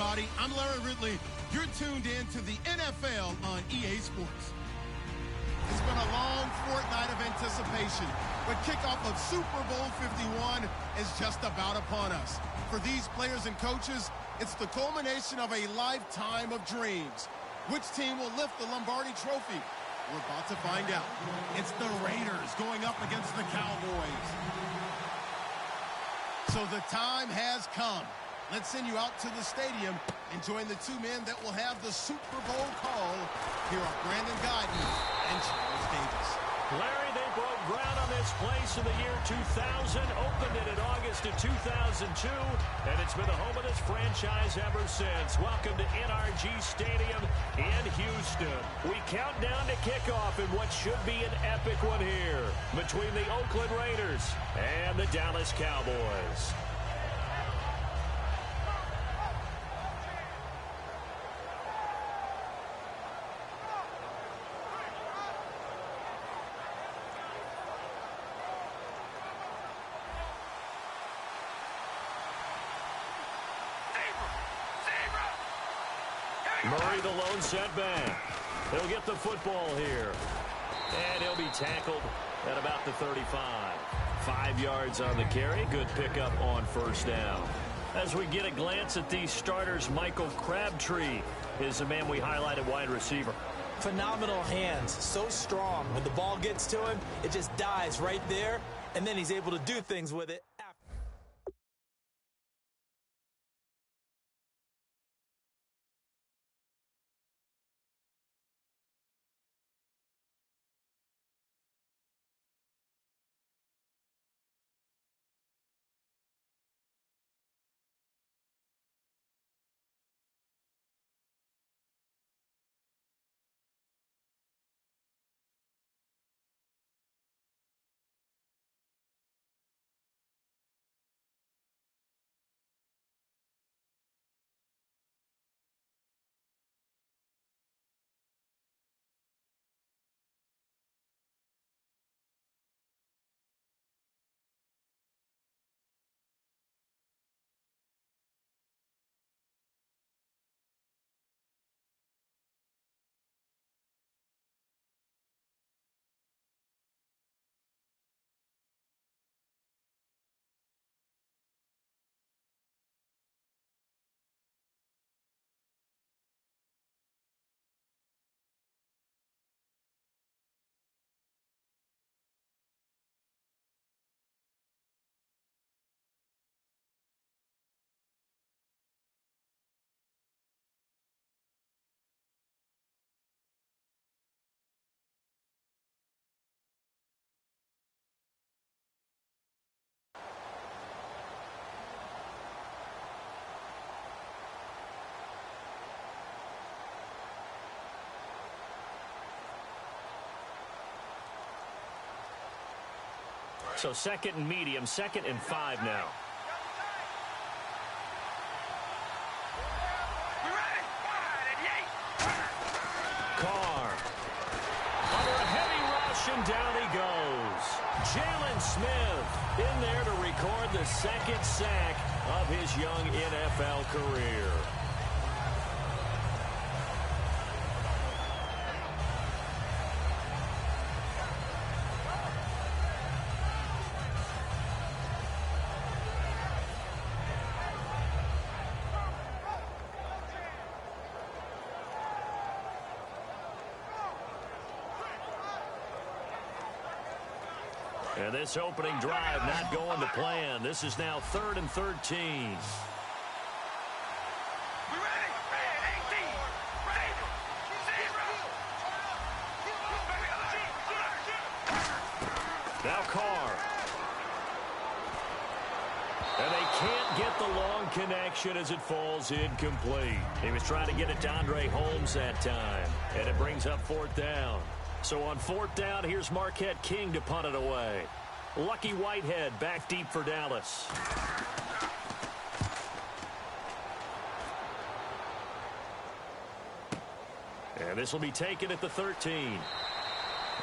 everybody. I'm Larry Ridley. You're tuned in to the NFL on EA Sports. It's been a long fortnight of anticipation, but kickoff of Super Bowl 51 is just about upon us. For these players and coaches, it's the culmination of a lifetime of dreams. Which team will lift the Lombardi Trophy? We're about to find out. It's the Raiders going up against the Cowboys. So the time has come. Let's send you out to the stadium and join the two men that will have the Super Bowl call. Here are Brandon Guyton and Charles Davis. Larry, they broke ground on this place in the year 2000, opened it in August of 2002, and it's been the home of this franchise ever since. Welcome to NRG Stadium in Houston. We count down to kickoff in what should be an epic one here between the Oakland Raiders and the Dallas Cowboys. Murray, the lone setback. He'll get the football here. And he'll be tackled at about the 35. 5 yards on the carry. Good pickup on first down. As we get a glance at these starters, Michael Crabtree is the man we highlighted, wide receiver. Phenomenal hands. So strong. When the ball gets to him, it just dies right there, and then he's able to do things with it. So second and medium, 2nd and 5 now. Carr. Under a heavy rush, and down he goes. Jalen Smith in there to record the 2nd sack of his young NFL career. And this opening drive not going to plan. This is now 3rd and 13. Now Carr. And they can't get the long connection as it falls incomplete. He was trying to get it to Andre Holmes that time. And it brings up 4th down. So on 4th down, here's Marquette King to punt it away. Lucky Whitehead back deep for Dallas. And this will be taken at the 13.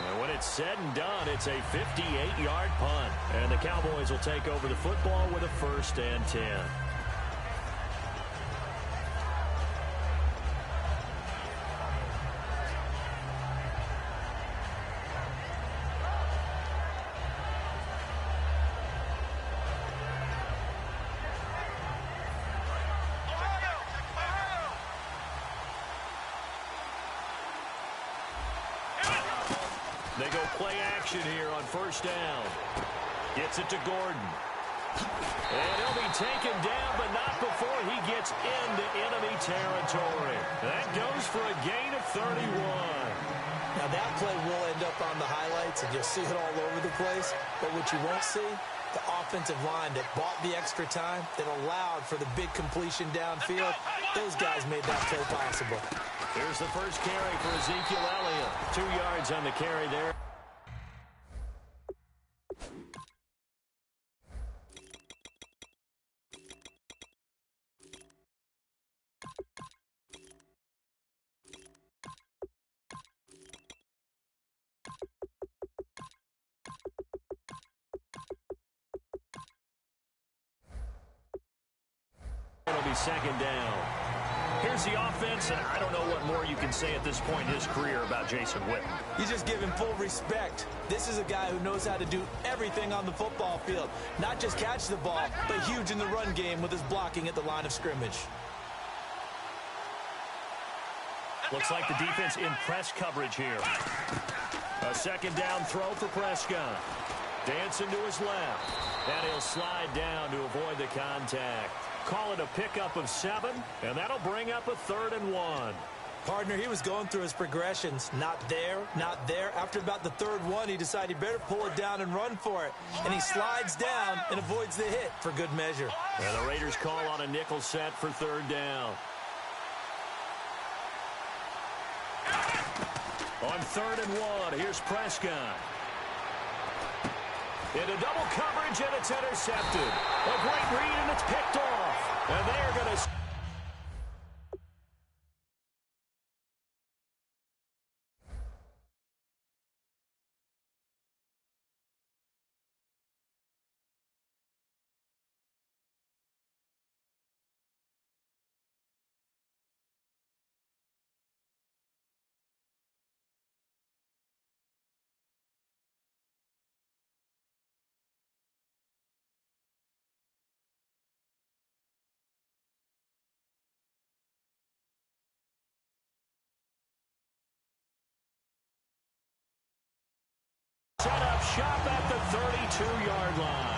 And when it's said and done, it's a 58-yard punt. And the Cowboys will take over the football with a 1st and 10. They go play action here on first down. Gets it to Gordon. And he'll be taken down, but not before he gets into enemy territory. That goes for a gain of 31. Now that play will end up on the highlights, and you'll see it all over the place. But what you won't see, the offensive line that bought the extra time, that allowed for the big completion downfield, those guys made that play possible. Here's the first carry for Ezekiel Elliott. 2 yards on the carry there. It'll be second down. Here's the offense, and I don't know what more you can say at this point in his career about Jason Witten. You just give him full respect. This is a guy who knows how to do everything on the football field. Not just catch the ball, but huge in the run game with his blocking at the line of scrimmage. Looks like the defense in press coverage here. A second down throw for Prescott. Dancing to his left. And he'll slide down to avoid the contact. Call it a pickup of 7, and that'll bring up a 3rd and 1. Partner, he was going through his progressions. Not there, not there. After about the 3rd one, he decided he better pull it down and run for it. And he slides down and avoids the hit for good measure. And the Raiders call on a nickel set for 3rd down. On 3rd and 1, here's Prescott. Into double coverage, and it's intercepted. A great read, and it's picked off. And they're going to... set up shop at the 32-yard line.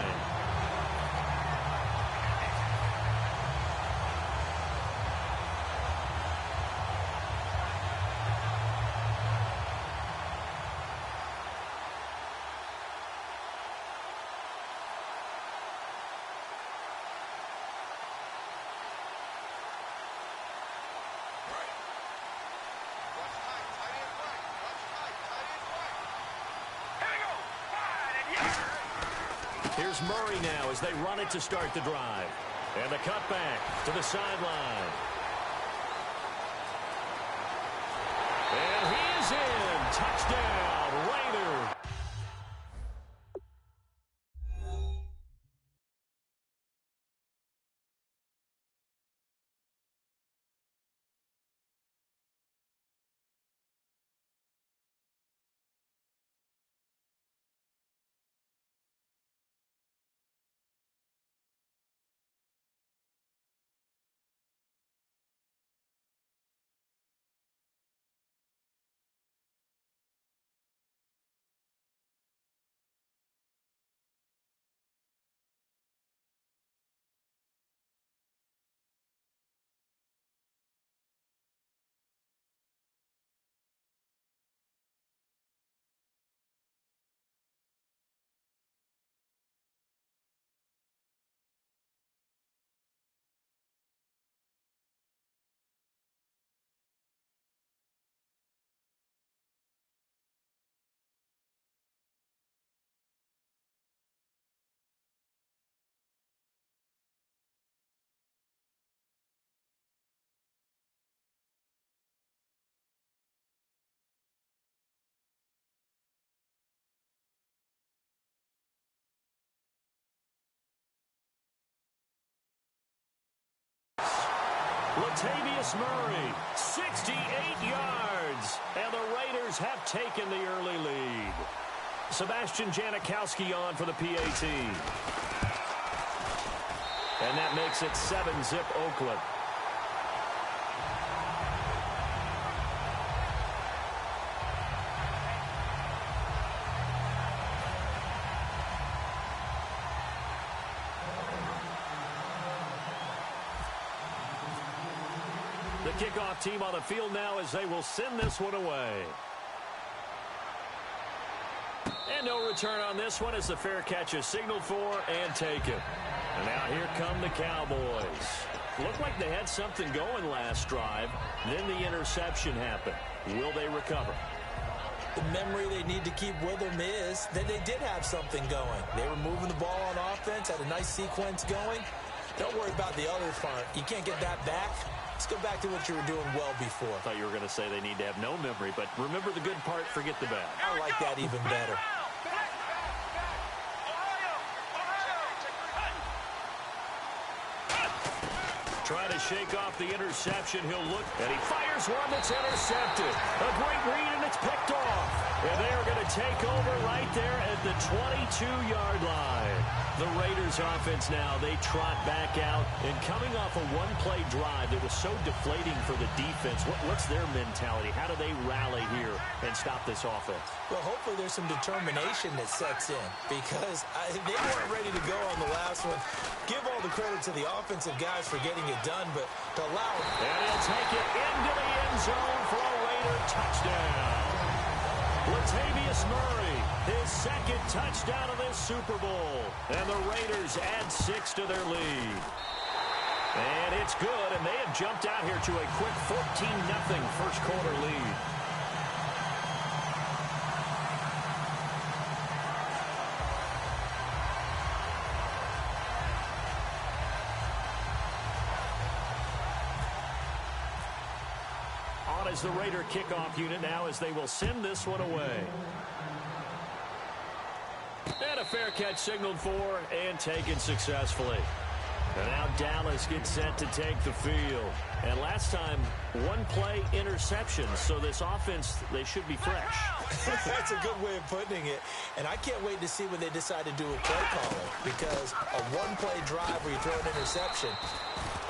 Here's Murray now as they run it to start the drive. And the cutback to the sideline. And he is in. Touchdown, Raiders. Latavius Murray, 68 yards, and the Raiders have taken the early lead. Sebastian Janikowski on for the PAT. And that makes it 7-zip Oakland. kickoff team on the field now as they will send this one away. And no return on this one as the fair catch is signaled for and taken. And now here come the Cowboys. Looked like they had something going last drive. Then the interception happened. Will they recover? The memory they need to keep with them is that they did have something going. They were moving the ball on offense, had a nice sequence going. Don't worry about the other part. You can't get that back. Let's go back to what you were doing well before. I thought you were going to say they need to have no memory, but remember the good part, forget the bad. I like that even better. Trying to shake off the interception. He'll look, and he fires one that's intercepted. A great read, and it's picked off. And they're going to take over right there at the 22-yard line. The Raiders offense now, they trot back out. And coming off a one-play drive that was so deflating for the defense, what's their mentality? How do they rally here and stop this offense? Well, hopefully there's some determination that sets in because they weren't ready to go on the last one. Give all the credit to the offensive guys for getting it done, but to allow it. And he'll take it into the end zone for a Raider touchdown. Latavius Murray, his second touchdown of this Super Bowl. And the Raiders add 6 to their lead. And it's good, and they have jumped out here to a quick 14-0 first quarter lead. As the Raider kickoff unit now as they will send this one away. And a fair catch signaled for and taken successfully. And now Dallas gets set to take the field. And last time, one play interception. So this offense, they should be fresh. That's a good way of putting it. And I can't wait to see when they decide to do a play calling. Because a one-play drive where you throw an interception,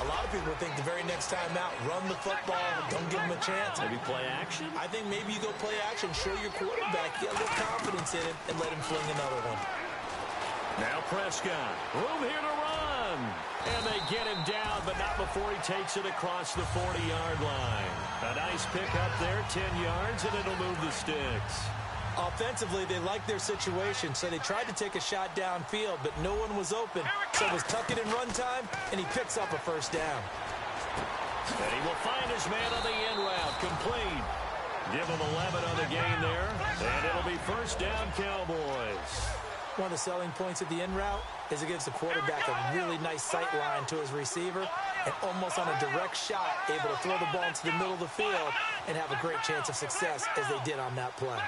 a lot of people think the very next time out, run the football, don't give them a chance. Maybe play action? I think maybe you go play action, show your quarterback, get a little confidence in him, and let him fling another one. Now Prescott, room here to run. And they get him down, but not before he takes it across the 40-yard line. A nice pick up there, 10 yards, and it'll move the sticks. Offensively, they like their situation, so they tried to take a shot downfield, but no one was open. So it was tuck it in run time, and he picks up a first down. And he will find his man on the end route, complete. Give him 11 on the gain there, and it'll be first down Cowboys. One of the selling points of the in route is it gives the quarterback a really nice sight line to his receiver and almost on a direct shot able to throw the ball into the middle of the field and have a great chance of success as they did on that play.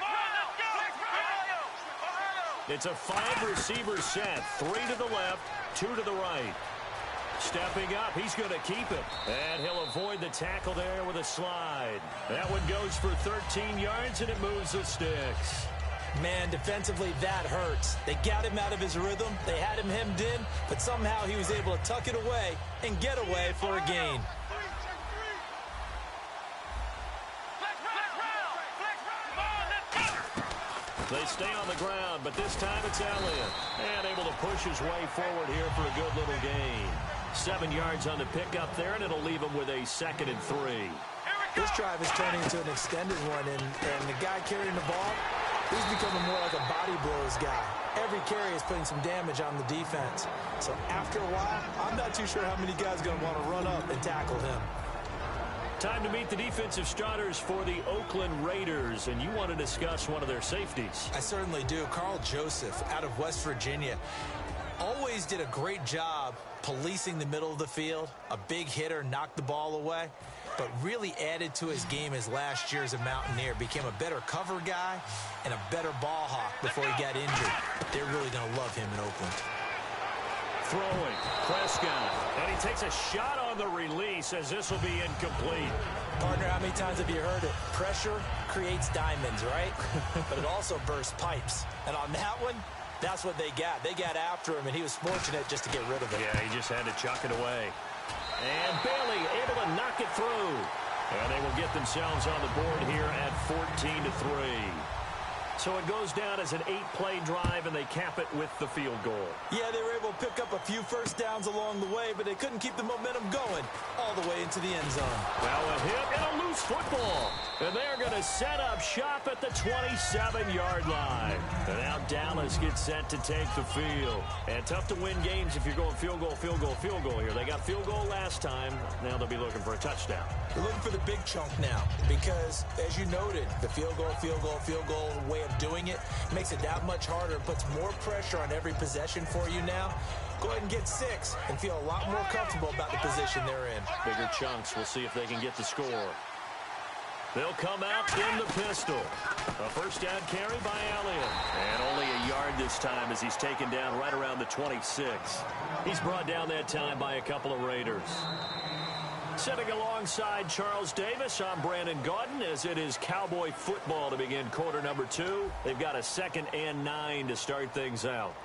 It's a 5-receiver set, 3 to the left, 2 to the right. Stepping up, he's going to keep it. And he'll avoid the tackle there with a slide. That one goes for 13 yards, and it moves the sticks. Man, defensively, that hurts. They got him out of his rhythm. They had him hemmed in, but somehow he was able to tuck it away and get away for a gain. They stay on the ground, but this time it's Elliott. And able to push his way forward here for a good little gain. 7 yards on the pickup there, and it'll leave him with a 2nd and 3. This drive is turning into an extended one, and the guy carrying the ball, he's becoming more like a body blows guy. Every carry is putting some damage on the defense. So after a while, I'm not too sure how many guys are going to want to run up and tackle him. Time to meet the defensive starters for the Oakland Raiders, and you want to discuss one of their safeties. I certainly do. Carl Joseph out of West Virginia always did a great job policing the middle of the field. A big hitter, knocked the ball away, but really added to his game as last year as a Mountaineer. Became a better cover guy and a better ball hawk before he got injured. They're really going to love him in Oakland. Throwing, Prescott, and he takes a shot on the release as this will be incomplete. Partner, how many times have you heard it? Pressure creates diamonds, right? But it also bursts pipes. And on that one, that's what they got. They got after him, and he was fortunate just to get rid of it. Yeah, he just had to chuck it away. And Bailey able to knock it through. And they will get themselves on the board here at 14-3. So it goes down as an 8-play drive, and they cap it with the field goal. Yeah, they were able to pick up a few first downs along the way, but they couldn't keep the momentum going all the way into the end zone. Now a hit and a loose football. And they're going to set up shop at the 27-yard line. And now Dallas gets set to take the field. And tough to win games if you're going field goal, field goal, field goal here. They got field goal last time. Now they'll be looking for a touchdown. They're looking for the big chunk now because, as you noted, the field goal way of doing it makes it that much harder and puts more pressure on every possession for you now. Go ahead and get 6 and feel a lot more comfortable about the position they're in. Bigger chunks. We'll see if they can get the score. They'll come out in the pistol. A first down carry by Elliott. And only a yard this time as he's taken down right around the 26. He's brought down that time by a couple of Raiders. Sitting alongside Charles Davis, I'm Brandon Gaudin as it is Cowboy football to begin quarter number 2. They've got a 2nd and 9 to start things out.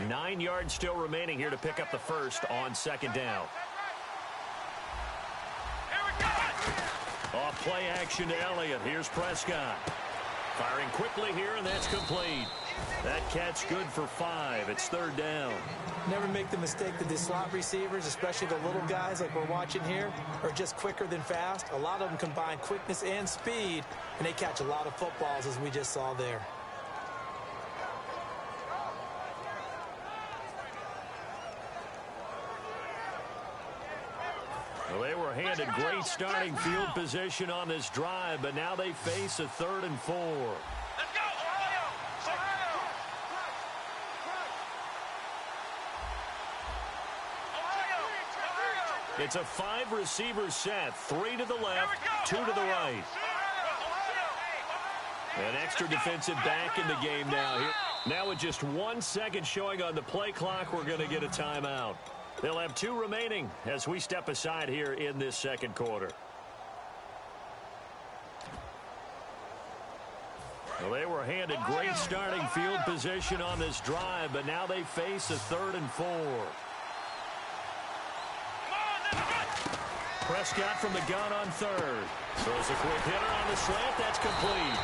Nine yards still remaining here to pick up the first on 2nd down. Off play action to Elliott. Here's Prescott. Firing quickly here, and that's complete. That catch good for 5. It's 3rd down. Never make the mistake that the slot receivers, especially the little guys like we're watching here, are just quicker than fast. A lot of them combine quickness and speed, and they catch a lot of footballs as we just saw there. Well, they were handed great starting field position on this drive, but now they face a 3rd and 4. Let's go, Ohio! It's a 5-receiver set, 3 to the left, 2 to the right. An extra defensive back in the game now. Now with just 1 second showing on the play clock, we're going to get a timeout. They'll have 2 remaining as we step aside here in this 2nd quarter. Well, they were handed great starting field position on this drive, but now they face a 3rd and 4. Prescott from the gun on 3rd. Throws a quick hitter on the slant. That's complete.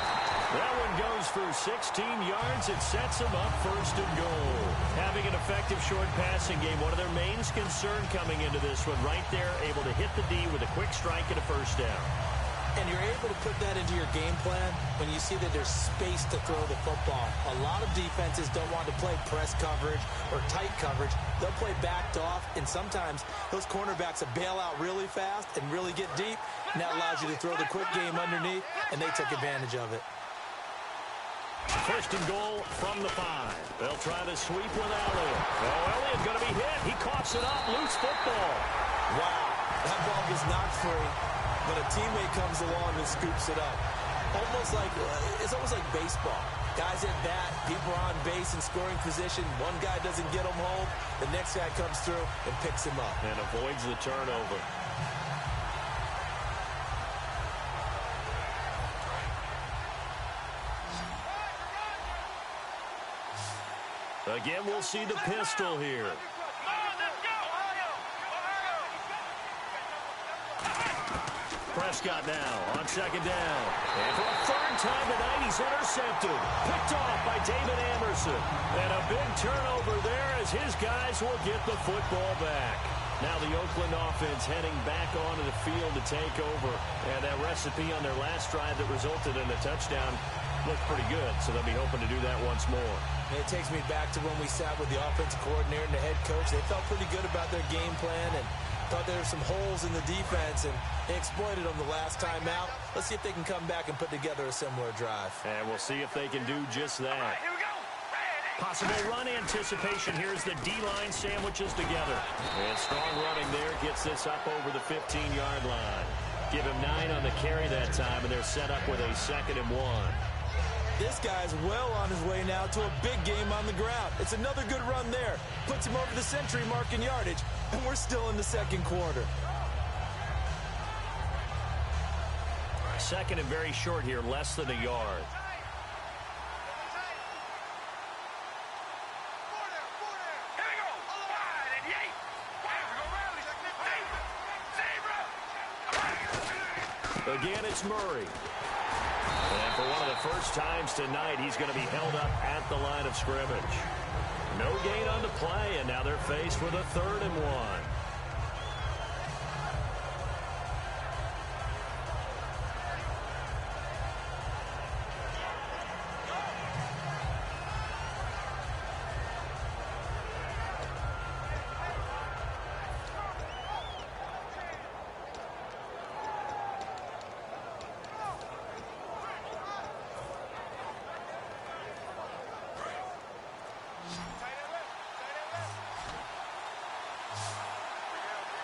That one goes for 16 yards. It sets them up 1st and goal. Having an effective short passing game, one of their main concern coming into this one, right there, able to hit the D with a quick strike and a 1st down. And you're able to put that into your game plan when you see that there's space to throw the football. A lot of defenses don't want to play press coverage or tight coverage. They'll play backed off, and sometimes those cornerbacks will bail out really fast and really get deep, and that allows you to throw the quick game underneath, and they took advantage of it. 1st and goal from the 5. They'll try to sweep with Elliott. Oh, Elliott going to be hit. He coughs it up. Loose football. Wow, that ball was knocked free, but a teammate comes along and scoops it up. It's almost like baseball. Guys at bat, people are on base in scoring position. One guy doesn't get him home. The next guy comes through and picks him up. And avoids the turnover. Again, we'll see the pistol here. Prescott now on 2nd down. And for a 3rd time tonight, he's intercepted. Picked off by David Amerson. And a big turnover there as his guys will get the football back. Now the Oakland offense heading back onto the field to take over. And that recipe on their last drive that resulted in a touchdown looked pretty good, so they'll be hoping to do that once more. And it takes me back to when we sat with the offensive coordinator and the head coach. They felt pretty good about their game plan and thought there were some holes in the defense, and they exploited them the last time out. Let's see if they can come back and put together a similar drive. And we'll see if they can do just that. Here we go. Possible run anticipation. Here's the D-line sandwiches together. And strong running there gets this up over the 15-yard line. Give him 9 on the carry that time, and they're set up with a 2nd and 1. This guy's well on his way now to a big game on the ground. It's another good run there. Puts him over the century mark in yardage, and we're still in the 2nd quarter. second and very short here, less than a yard. Again, it's Murray. And for one of the first times tonight, he's going to be held up at the line of scrimmage. No gain on the play, and now they're faced with a 3rd and 1.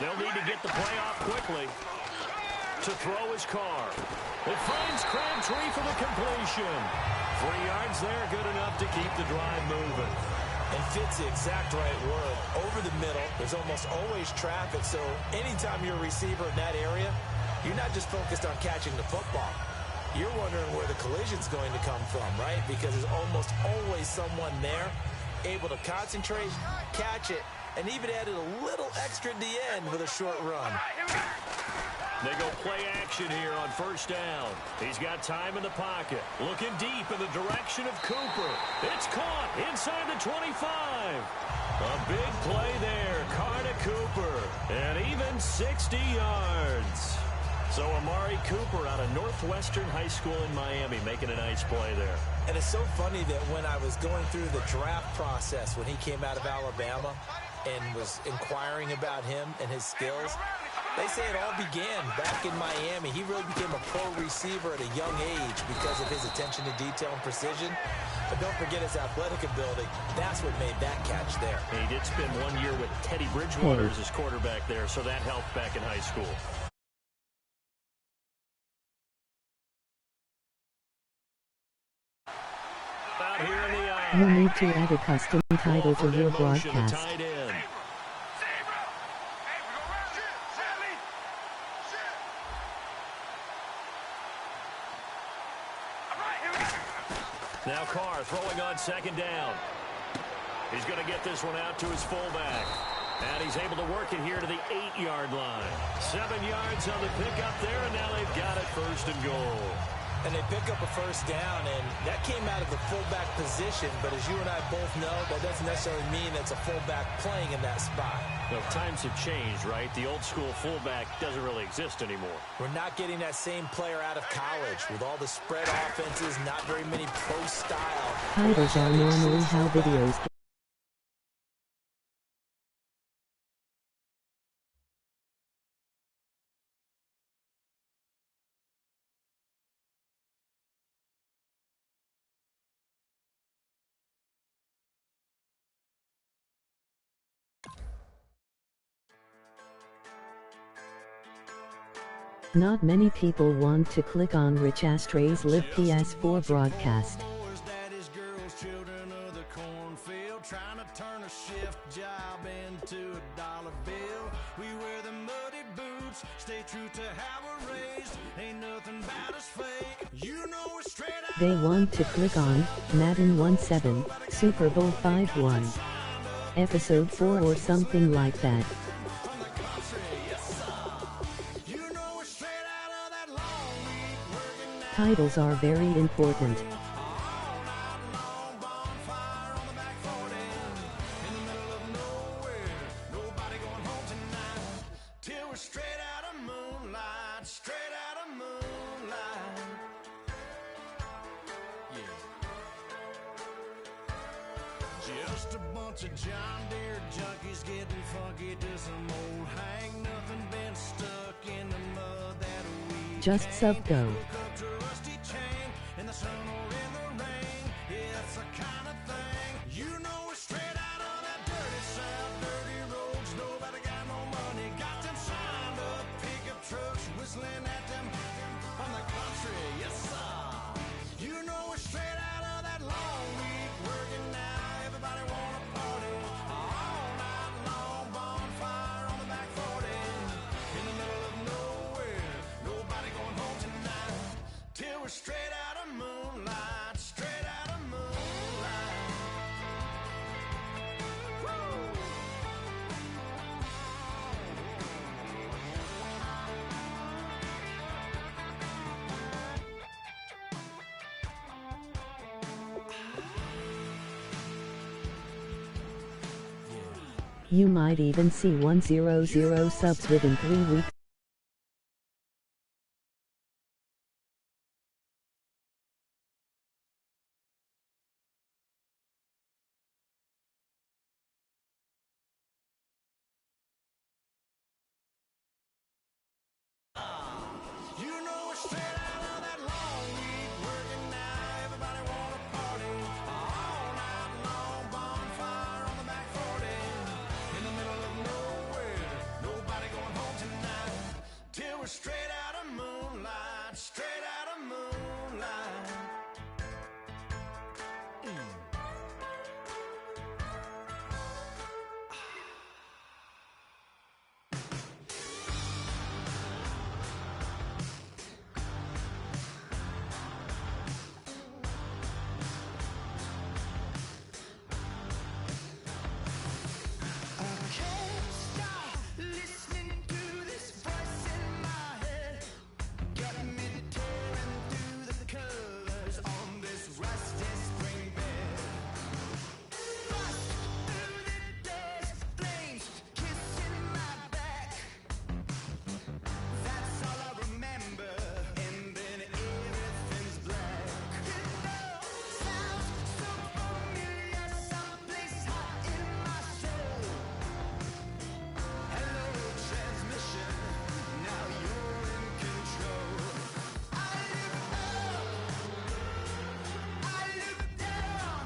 They'll need to get the play off quickly. To throw his car. It finds Crabtree for the completion. 3 yards there, good enough to keep the drive moving. And fits the exact right word. Over the middle, there's almost always traffic, so anytime you're a receiver in that area, you're not just focused on catching the football. You're wondering where the collision's going to come from, right? Because there's almost always someone there able to concentrate, catch it, and even added a little extra at the end with a short run. They go play action here on 1st down. He's got time in the pocket. Looking deep in the direction of Cooper. It's caught inside the 25. A big play there. Carr to Cooper. And even 60 yards. So Amari Cooper out of Northwestern High School in Miami making a nice play there. And it's so funny that when I was going through the draft process when he came out of Alabama and was inquiring about him and his skills, they say it all began back in Miami. He really became a pro receiver at a young age because of his attention to detail and precision. But don't forget his athletic ability. That's what made that catch there. He did spend 1 year with Teddy Bridgewater as his quarterback there, so that helped back in high school. Out here in the eye. You need to add a custom title to your broadcast. Now Carr throwing on 2nd down. He's going to get this one out to his fullback. And he's able to work it here to the 8-yard line. 7 yards on the pickup there, and now they've got it 1st and goal. And they pick up a 1st down, and that came out of the fullback position. But as you and I both know, that doesn't necessarily mean that's a fullback playing in that spot. Well, times have changed, right? The old school fullback doesn't really exist anymore. We're not getting that same player out of college with all the spread offenses, not very many pro style. Titles are normally how videos Not many people want to click on Rich Astray's live PS4 broadcast. Trying to turn a shift job into a dollar bill. We wear the muddy boots, stay true to how we're raised. Ain't nothing about us fake. You know we're straight out. They want to click on Madden 17, Super Bowl 51, Episode 4 or something like that. Titles are very important. Just a bunch of John Deere junkies getting funky to some old hang. Nothing been stuck in the mud that we Just sub go. hook up to a rusty chain in the sun or in the rain. Yeah, it's the kind of thing. You know we're straight out of that dirty south, dirty roads. Nobody got no money, got them signed up. Pickup trucks whistling at them on the country. Yes, sir. You know we're straight out of that long week working now. Everybody wanna party all night long. Bonfire on the back 40 in the middle of nowhere. Nobody going home tonight. You might even see 100 subs within 3 weeks. You know we're straight out of that long week working now. Everybody wanna party all night long. Bonfire on the back 40 in the middle of nowhere. Nobody going home tonight till we're straight out of moonlight. Straight out of moonlight. Can't stop listening to this voice in my head. Got me tearing through the colors on this rusty spring bed. Bust through the doors, flames kissing my back. That's all I remember, and then everything's black. It all sounds so familiar, someplace hot in my soul. Hello, transmission. Now you're in control. I look up, I look down.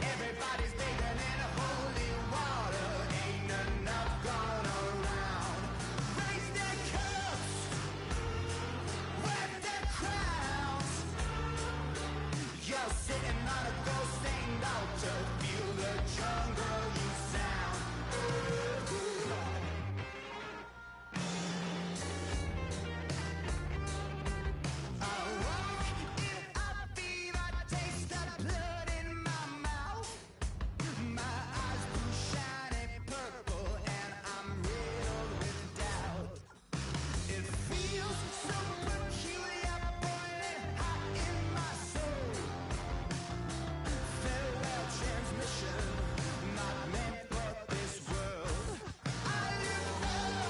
Everybody's bathing in holy water. Ain't enough gone around. Raise their cups, wear their crowns. You're sitting on a ghost stained altar. Feel the jungle you sound. I walk in a fever, taste the blood in my mouth. My eyes blue shiny purple, and I'm riddled with doubt. It feels so peculiar, boiling hot in my soul. Farewell transmission, not meant for this world. I look up,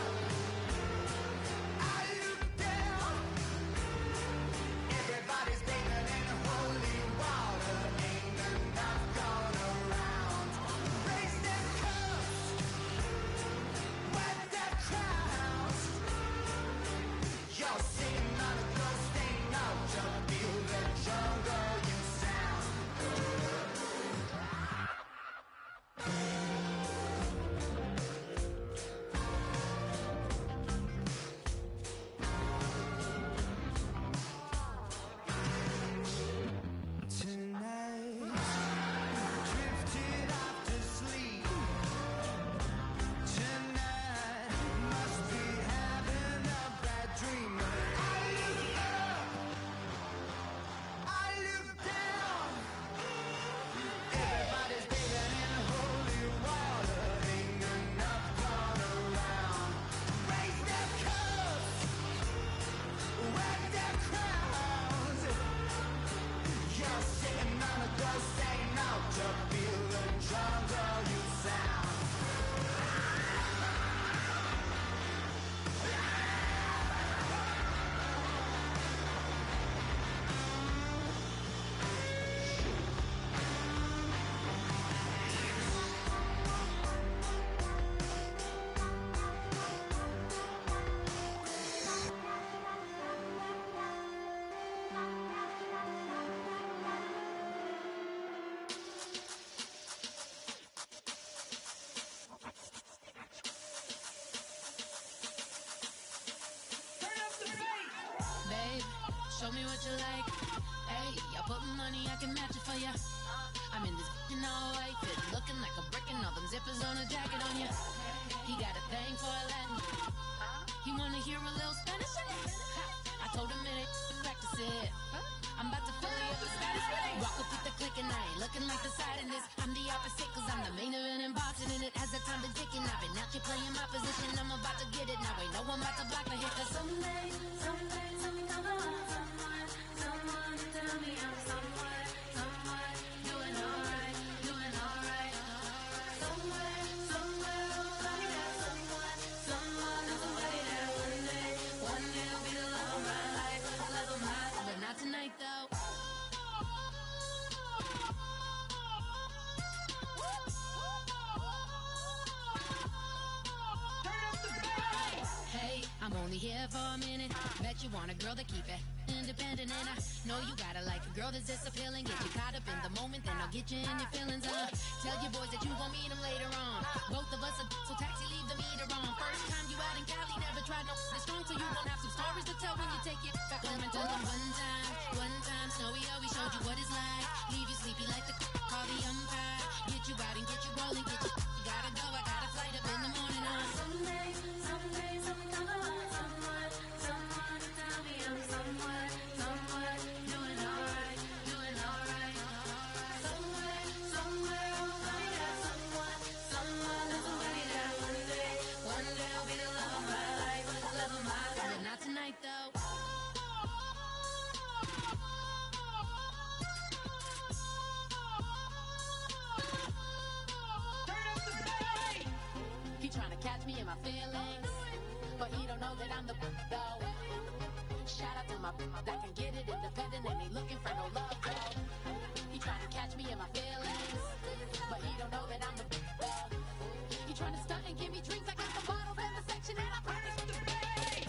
I look down. Everybody's bathing in holy water. Ain't enough gone around. Raise their cups, wear their crowns. You're sitting on a ghost stained altar. Feel the jungle you sound. Tonight, drifted off to sleep. Tonight, must be having a bad dream. I look up, I look down. Everybody's bathing in holy water. Ain't enough gone around. Raise their cups, wear their crowns. You're sitting on a ghost stained altar. Feel the jungle you sound. Babe, show me what you like. Hey, I put money, I can match it for ya. I'm in this all white fit, looking like a brick and all them zippers on a jacket on ya. He got a thing for a Latin. He wanna hear a little Spanish in it. I told him it ain't practice it. I'm about to fill you up with status. Walk up with the click and I ain't looking like the side in this. I'm the opposite cause I'm the main event and boxing in it. As the time been ticking, I've been out here playing my position. I'm about to get it now. Ain't no one about to block the hit. Cause someday, something come along. Someone to tell me I'm someone doing alright. Somewhere there for a minute. Bet you want a girl to keep it independent, and I know you gotta like a girl that's disappealing. Get you caught up in the moment, then I'll get you in your feelings. Tell your boys that you gon' meet them later on. Both of us are so taxi, leave the meter on. First time you out in Cali, never tried no this strong, so you gon' have some stories to tell when you take it back home and tell them one time, Snowy always showed you what it's like. Leave you sleepy like the call the umpire. Get you out and get you rolling, get you gotta go. I got a flight up in the morning. Someday, someone tell me I'm someone doing alright. Somewhere I'll find out someone that's somebody that one day will be the love of my life, but not tonight though. He trying to catch me in my feelings, but he don't know that I'm the though. Shout out to my that can get it independent and ain't looking for no love though. He trying to catch me in my feelings, but he don't know that I'm the though. He trying to stunt and give me drinks. I got the bottles in the section and I promise to pay.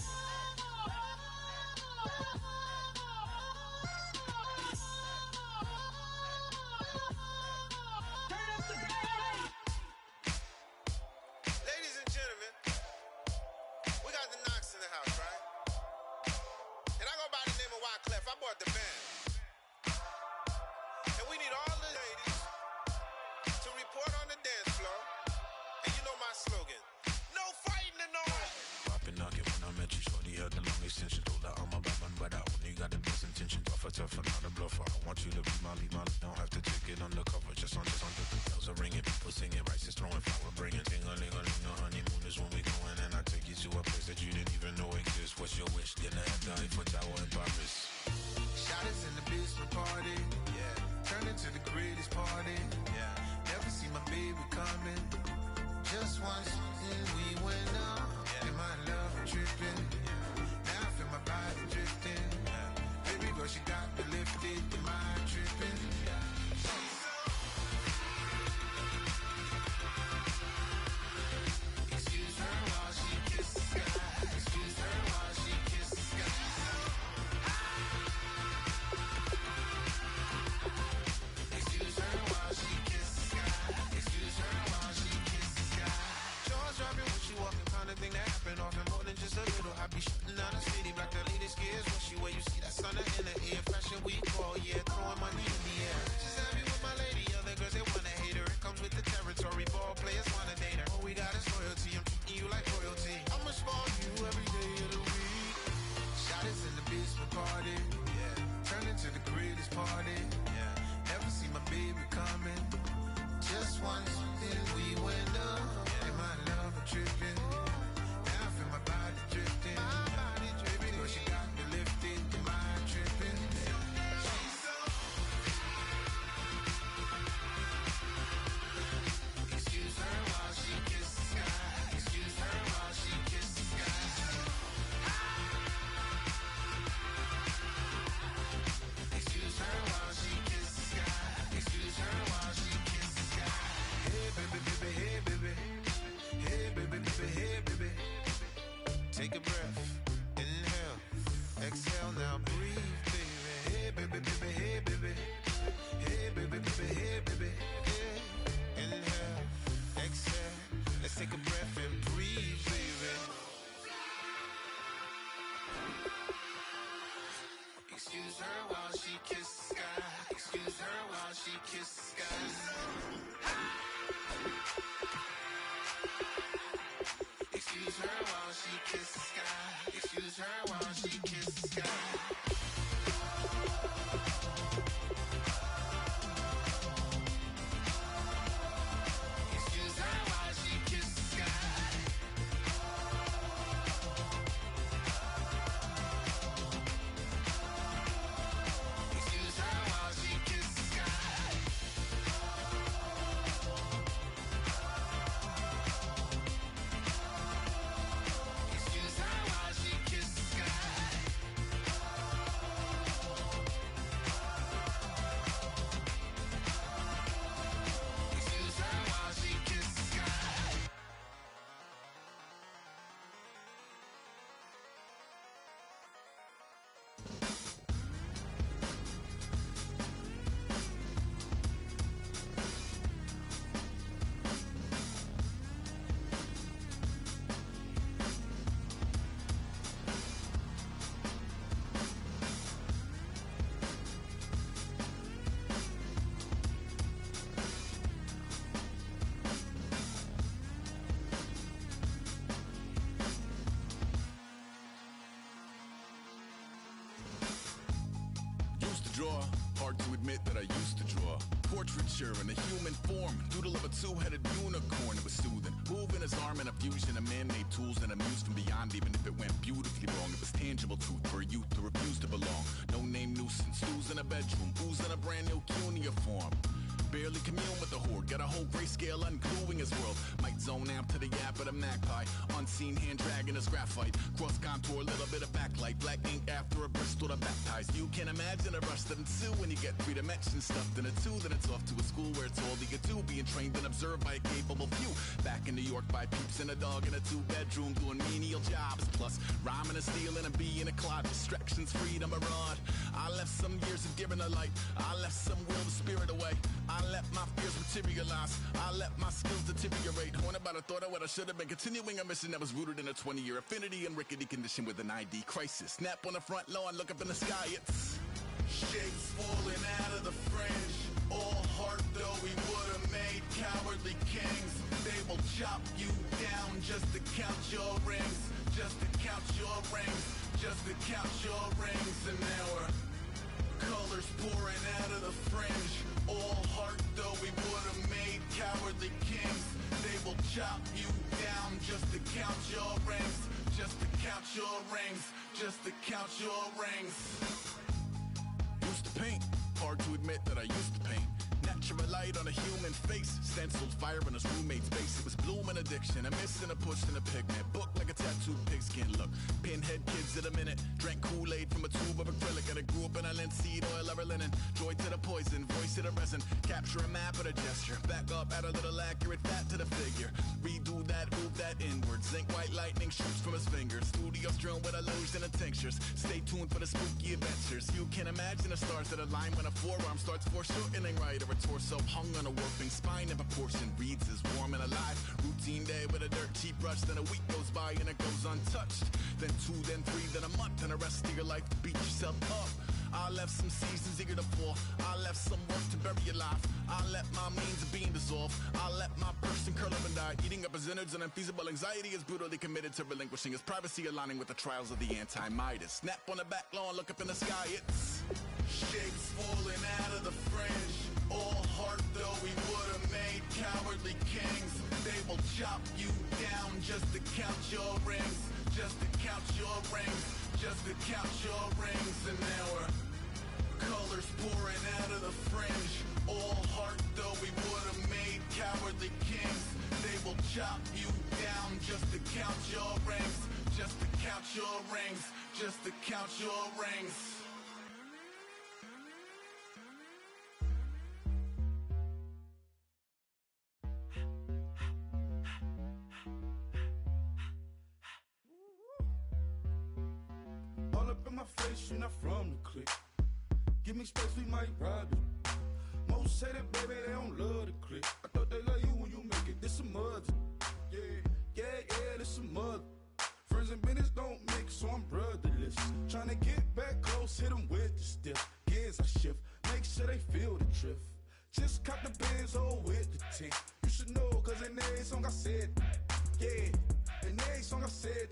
Ladies and gentlemen, we got the Knox in the house, right? And I go by the name of Wyclef. I bought the band. And we need all the ladies to report on the dance floor. And you know my slogan, no fighting and no... Poppin' knock it when I met you, shorty had the long extension. Told her I'm a bad man, but I only got the best intention. Tougher, not a bluffer. I want you to be my lead, don't have to take it undercover. Just on the bells are ringing, people singing, rice is throwing, flower bringing. Ting-a-ling-a-ling, the honeymoon is when we going, and I take you to a place that you didn't even know exists. What's your wish? Dinner at the Eiffel Tower in Paris. Shot us in the basement party, yeah. Turn into the greatest party, yeah. Never see my baby coming. Just once, and we went up, yeah. And my love tripping, yeah. Now I feel my body drifting, yeah. Baby girl, she got me lifted, and my tripping, yeah. Excuse her while she kisses the sky. Excuse her while she kisses the sky. Excuse her while she kisses the sky. Excuse her while she kisses the sky. Jaws dropping when she walking, kind of thing that happen often, more than just a little. I be shutting down the city, black the latest gears. When she where you see that sun in the air, fashion week all year, throwing money in the air. She's happy with my lady, other girls they wanna hate her. It comes with the territory, ball players wanna date her. All we got is loyalty, I'm treating you like royalty. I'ma spoil you every day of the week. Shot us in the basement party, yeah. Turn into the greatest party, yeah. Never see my baby coming. Just once, and we went up, yeah. And my love tripping. Now I feel my body drifting. My body dripping. Girl, she got me lifted, and my tripping. Excuse her while she kisses the sky. Excuse her while she kisses the sky. Excuse her while she kisses the sky. Excuse her while she kisses the sky. Hey baby, baby, hey baby. Hey baby, baby, hey baby. Take a breath, inhale, exhale, now breathe, baby. Hey baby, baby, hey baby. Hey baby, baby, hey baby. Hey, inhale, exhale, let's take a breath and breathe, baby. Excuse her while she kisses the sky. Excuse her while she kisses the sky. Excuse her while she kisses the sky. Excuse her while she kisses the sky. Excuse her while she kisses the sky. Excuse her while she kisses the sky. Excuse her while she kisses the sky. draw. Hard to admit that I used to draw. Portraiture in a human form. Doodle of a two-headed unicorn. It was soothing. Moving his arm in a fusion of man-made tools and a muse from beyond. Even if it went beautifully wrong, it was tangible truth for a youth who refused to belong. No-name nuisance. Who's in a bedroom? Who's in a brand new cuneiform? Barely commune with the horde. Got a whole grayscale ungluing his world. Might zone out to the yap of the magpie. Unseen hand dragging his graphite. Cross contour, little bit of backlight. Black ink after a Bristol to baptize. You can imagine a rush that ensue when you get 3 dimensions stuffed in a 2. Then it's off to a school where it's all that you do. Being trained and observed by a capable few. Back in New York by peeps and a dog in a 2-bedroom doing menial jobs. Plus rhyming and stealing and being a clod. Distractions, freedom, a rod. I left some years of giving a light. I left some will the spirit away. I let my fears materialize. I let my skills deteriorate. Horn about a thought of what I should have been. Continuing a mission that was rooted in a 20-year affinity and rickety condition with an ID crisis. Snap on the front lawn, look up in the sky. It's shapes falling out of the fringe. All heart though we would have made cowardly kings. They will chop you down just to count your rings. Just to count your rings. Just to count your rings. And now we're colors pouring out of the fringe. All heart though we would have made cowardly kings. They will chop you down just to count your rings. Just to count your rings. Just to count your rings. Used to paint. Hard to admit that I used to paint. Natural light on a human face. Stenciled fire in his roommate's face. It was blooming addiction. A miss and a push and a pigment. Book like a tattooed pigskin look. Pinhead kids in a minute. Drank Kool-Aid from a tube of acrylic. And I grew up in a linseed oil ever linen. Joy to the poison. Voice to the resin. Capture a map of the gesture. Back up, add a little accurate fat to the figure. Redo that, move that inward. Zinc white lightning shoots from his fingers. Studio strewn with illusion and tinctures. Stay tuned for the spooky adventures. You can imagine the stars that align when a forearm starts foreshortening right. Or a torso hung on a warping spine in proportion. Reads as warm and alive. Routine day with a dirt cheap brush. Then a week goes by and it goes untouched. Then 2, then 3, then a month. And the rest of your life to beat yourself up. I left some seasons eager to fall. I left some work to bury your life. I let my means of being dissolved. I let my person curl up and die. Eating up his innards and unfeasible anxiety is brutally committed to relinquishing his privacy, aligning with the trials of the anti-Midas. Snap on the back lawn, look up in the sky. It's shapes falling out of the fringe. All heart though we would have made cowardly kings. They will chop you down just to count your rings. Just to count your rings. Just to count your rings. And now we're colors pouring out of the fringe. All heart though we would have made cowardly kings. They will chop you down just to count your rings. Just to count your rings. Just to count your rings. All up in my face, you're not from the clique. Give me space, we might rob it. Most say that, baby, they don't love the clique. I thought they love you when you make it. This some mud. Yeah, this some mud. Friends and business don't mix, so I'm brotherless. Tryna get back close, hit them with the stiff. Gears I shift, make sure they feel the drift. Just cop the Benz, oh, with the tint. You should know, cause in every song I said, yeah, in every song I said,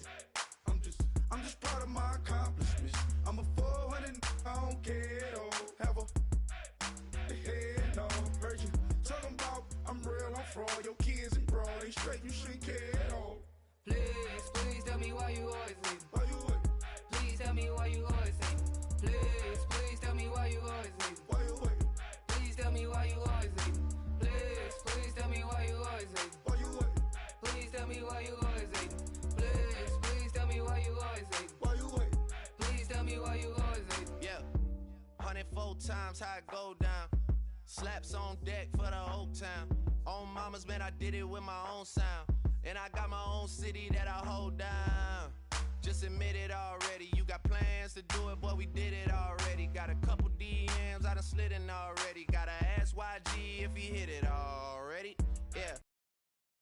I'm just proud of my accomplishments. I'm a 400, I don't care at all. Have a head on. Heard you talking about I'm real, I'm fraud. Your kids and broad ain't straight, you shouldn't care at all. Please tell me why you always leave. Why you wait? Please tell me why you always leave. Please tell me why you always leave. Why you wait? Please tell me why you always leave. Please tell me why you always leave. Why you wait? Please tell me why you always leave. Please tell me why you always leave. Why you wait? Please tell me why you always leave. Yeah, 104 times how it go down. Slaps on deck for the whole town. On mamas, man, I did it with my own sound. And I got my own city that I hold down. Just admit it already. You got plans to do it, boy, we did it already. Got a couple DMs, I done slid in already. Gotta ask YG if he hit it already. Yeah,